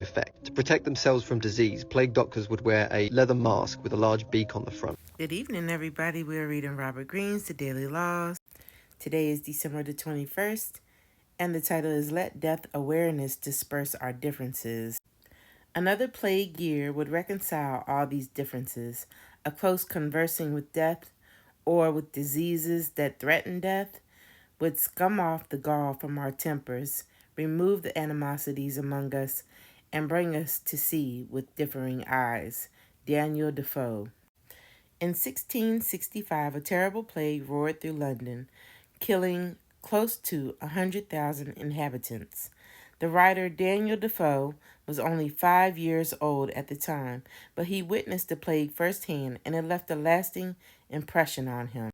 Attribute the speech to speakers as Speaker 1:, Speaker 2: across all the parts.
Speaker 1: effect. To protect themselves from disease, plague doctors would wear a leather mask with a large beak on the front.
Speaker 2: Good evening, everybody. We're reading Robert Greene's The Daily Laws. Today is December the 21st, and the title is Let Death Awareness Disperse Our Differences. Another plague year would reconcile all these differences. A close conversing with death, or with diseases that threaten death, would scum off the gall from our tempers, remove the animosities among us, and bring us to see with differing eyes. Daniel Defoe. In 1665, a terrible plague roared through London, killing close to 100,000 inhabitants. The writer Daniel Defoe was only 5 years old at the time, but he witnessed the plague firsthand, and it left a lasting impression on him.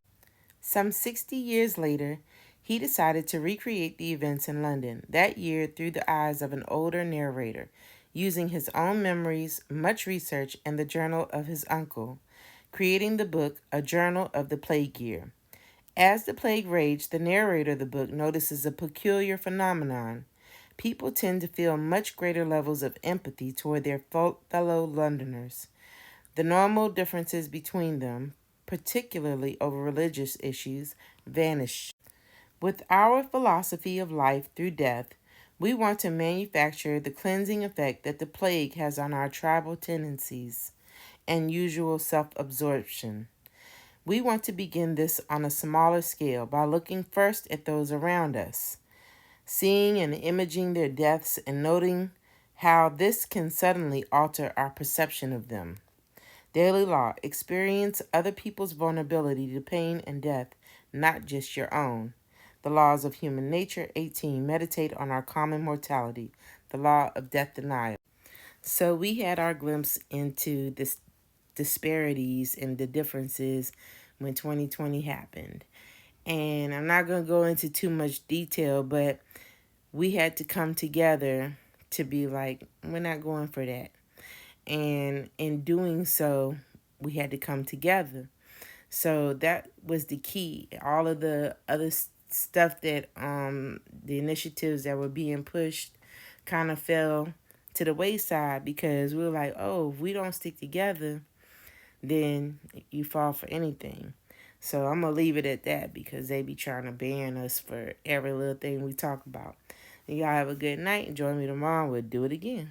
Speaker 2: Some 60 years later, he decided to recreate the events in London that year through the eyes of an older narrator, using his own memories, much research, and the journal of his uncle, creating the book A Journal of the Plague Year. As the plague raged, the narrator of the book notices a peculiar phenomenon. People tend to feel much greater levels of empathy toward their fellow Londoners. The normal differences between them, particularly over religious issues, vanish. With our philosophy of life through death, we want to manufacture the cleansing effect that the plague has on our tribal tendencies and usual self-absorption. We want to begin this on a smaller scale by looking first at those around us, seeing and imaging their deaths and noting how this can suddenly alter our perception of them. Daily Law. Experience other people's vulnerability to pain and death, not just your own. The Laws of Human Nature. 18. Meditate on our common mortality. The Law of Death Denial. So we had our glimpse into this disparities and the differences when 2020 happened. And I'm not going to go into too much detail, but we had to come together to be like, we're not going for that. And in doing so, we had to come together. So that was the key. All of the other stuff that the initiatives that were being pushed kind of fell to the wayside because we were like, oh, if we don't stick together, then you fall for anything. So I'm going to leave it at that because they be trying to ban us for every little thing we talk about. And y'all have a good night. Join me tomorrow. We'll do it again.